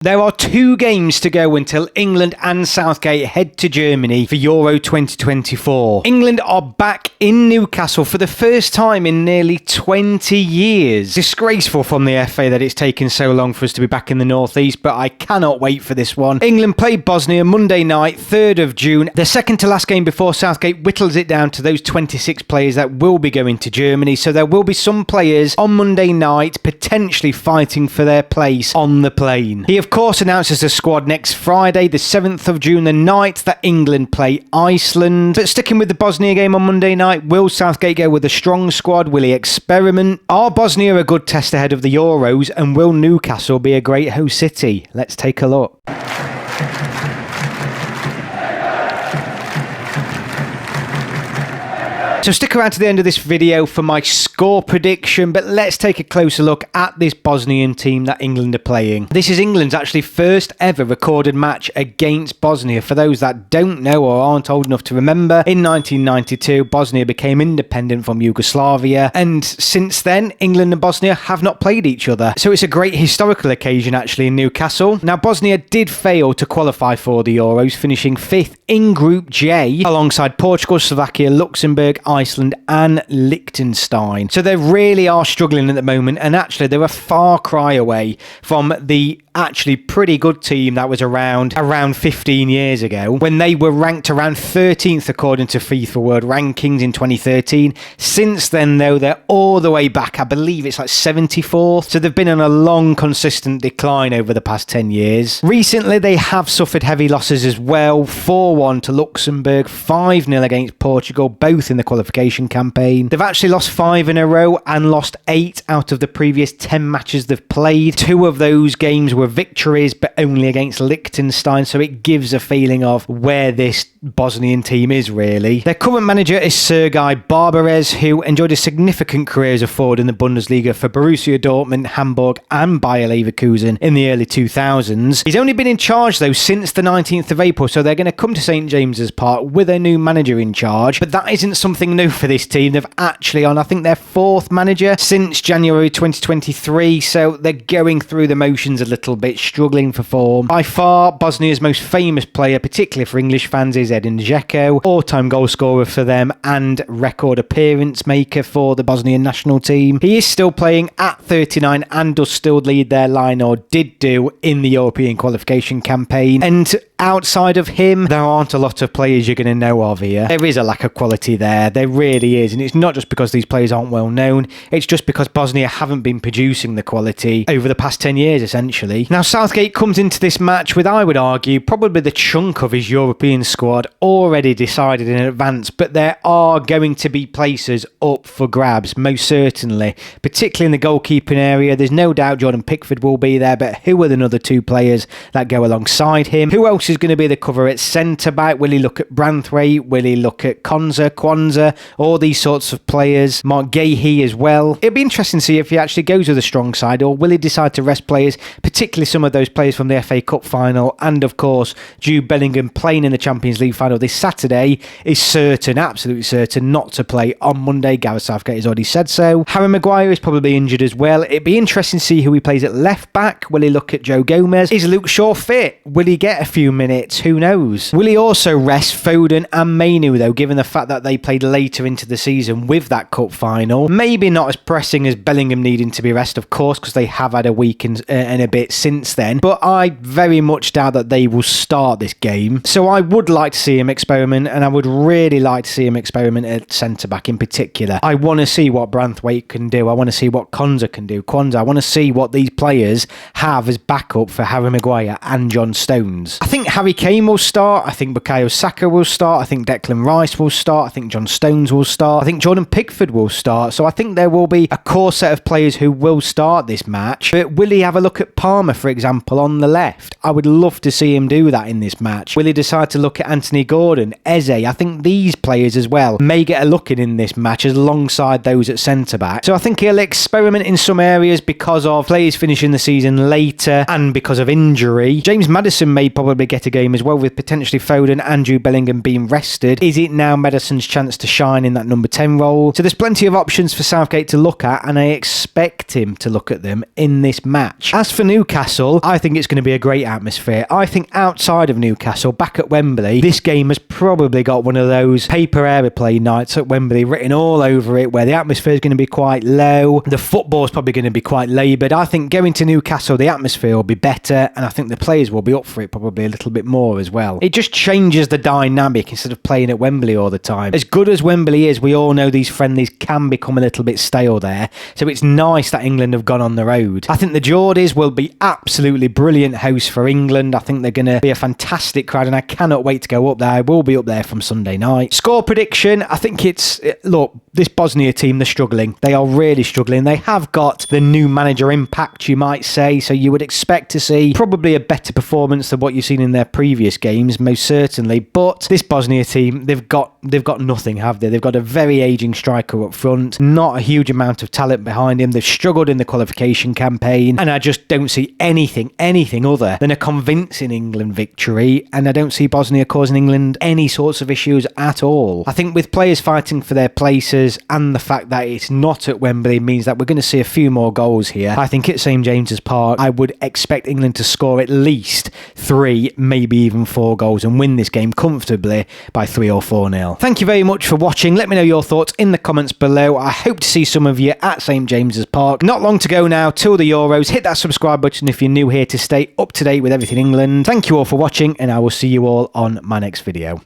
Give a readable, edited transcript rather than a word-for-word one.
There are 2 games to go until England and Southgate head to Germany for Euro 2024. England are back in Newcastle for the first time in nearly 20 years. Disgraceful from the FA that it's taken so long for us to be back in the northeast, but I cannot wait for this one. England play Bosnia Monday night, 3rd of June. The second to last game before Southgate whittles it down to those 26 players that will be going to Germany. So there will be some players on Monday night potentially fighting for their place on the plane. He of course announces the squad next Friday, the 7th of June, the night that England play Iceland. But sticking with the Bosnia game on Monday night, will Southgate go with a strong squad? Will he experiment? Are Bosnia a good test ahead of the Euros? And will Newcastle be a great host city? Let's take a look. So stick around to the end of this video for my score prediction, but let's take a closer look at this Bosnian team that England are playing. This is England's actually first ever recorded match against Bosnia. For those that don't know or aren't old enough to remember, in 1992, Bosnia became independent from Yugoslavia, and since then, England and Bosnia have not played each other. So it's a great historical occasion actually in Newcastle. Now, Bosnia did fail to qualify for the Euros, finishing 5th in Group J, alongside Portugal, Slovakia, Luxembourg, Iceland and Liechtenstein. So they really are struggling at the moment, and actually they're a far cry away from the actually pretty good team that was around 15 years ago, when they were ranked around 13th according to FIFA World Rankings in 2013. Since then, though, they're all the way back. I believe it's like 74th. So they've been on a long, consistent decline over the past 10 years. Recently, they have suffered heavy losses as well. 4-1 to Luxembourg, 5-0 against Portugal, both in the qualification campaign. They've actually lost 5 in a row and lost 8 out of the previous 10 matches they've played. 2 of those games were victories, but only against Liechtenstein, so it gives a feeling of where this Bosnian team is really. Their current manager is Sergei Barbares, who enjoyed a significant career as a forward in the Bundesliga for Borussia Dortmund, Hamburg and Bayer Leverkusen in the early 2000s. He's only been in charge though since the 19th of April, so they're going to come to St James's Park with a new manager in charge, but that isn't something new for this team. They've actually on, I think, their 4th manager since January 2023, so they're going through the motions a little bit, struggling for form. By far, Bosnia's most famous player, particularly for English fans, is Edin Dzeko, all-time goal scorer for them and record appearance maker for the Bosnian national team. He is still playing at 39 and does still lead their line, or did do, in the European qualification campaign. And outside of him, there aren't a lot of players you're going to know of here. There is a lack of quality there. There really is. And it's not just because these players aren't well known. It's just because Bosnia haven't been producing the quality over the past 10 years, essentially. Now, Southgate comes into this match with, I would argue, probably the chunk of his European squad already decided in advance, but there are going to be places up for grabs, most certainly, particularly in the goalkeeping area. There's no doubt Jordan Pickford will be there, but who are the other 2 players that go alongside him? Who else is going to be the cover at centre-back? Will he look at Branthwaite? Will he look at Kwanzaa? All these sorts of players. Mark Gahey as well. It'll be interesting to see if he actually goes with a strong side, or will he decide to rest players, particularly some of those players from the FA Cup final, and of course Jude Bellingham playing in the Champions League final this Saturday is certain, absolutely certain, not to play on Monday. Gareth Southgate has already said so. Harry Maguire is probably injured as well. It'd be interesting to see who he plays at left back. Will he look at Joe Gomez? Is Luke Shaw fit? Will he get a few minutes? Who knows? Will he also rest Foden and Mainu though, given the fact that they played later into the season with that cup final? Maybe not as pressing as Bellingham needing to be rested, of course, because they have had a week and a bit since then, but I very much doubt that they will start this game. So I would like to see him experiment, and I would really like to see him experiment at centre-back in particular. I want to see what Branthwaite can do. I want to see what Kwanzaa can do. I want to see what these players have as backup for Harry Maguire and John Stones. I think Harry Kane will start. I think Bukayo Saka will start. I think Declan Rice will start. I think John Stones will start. I think Jordan Pickford will start. So I think there will be a core set of players who will start this match. But will he have a look at Palmer, for example, on the left? I would love to see him do that in this match. Will he decide to look at Anthony Gordon, Eze. I think these players as well may get a look in this match alongside those at centre-back. So I think he'll experiment in some areas because of players finishing the season later and because of injury. James Maddison may probably get a game as well, with potentially Foden, Andrew Bellingham being rested. Is it now Maddison's chance to shine in that number 10 role? So there's plenty of options for Southgate to look at, and I expect him to look at them in this match. As for Newcastle, I think it's going to be a great atmosphere. I think outside of Newcastle, back at Wembley, this game has probably got one of those paper aeroplane nights at Wembley written all over it, where the atmosphere is going to be quite low. The football is probably going to be quite laboured. I think going to Newcastle, the atmosphere will be better, and I think the players will be up for it probably a little bit more as well. It just changes the dynamic instead of playing at Wembley all the time. As good as Wembley is, we all know these friendlies can become a little bit stale there, so it's nice that England have gone on the road. I think the Geordies will be absolutely brilliant hosts for England. I think they're going to be a fantastic crowd, and I cannot wait to go up there. I will be up there from Sunday night. Score prediction, I think look, this Bosnia team, they're struggling. They are really struggling. They have got the new manager impact, you might say, so you would expect to see probably a better performance than what you've seen in their previous games, most certainly. But this Bosnia team, they've got nothing, have they? They've got a very ageing striker up front, not a huge amount of talent behind him. They've struggled in the qualification campaign, and I just don't see anything other than a convincing England victory, and I don't see Bosnia causing England any sorts of issues at all. I think with players fighting for their places and the fact that it's not at Wembley means that we're going to see a few more goals here. I think at St James's Park, I would expect England to score at least 3, maybe even 4 goals and win this game comfortably by 3 or 4-0. Thank you very much for watching. Let me know your thoughts in the comments below. I hope to see some of you at St James's Park. Not long to go now till the Euros. Hit that subscribe button if you're new here to stay up to date with everything England. Thank you all for watching, and I will see you all on my next video.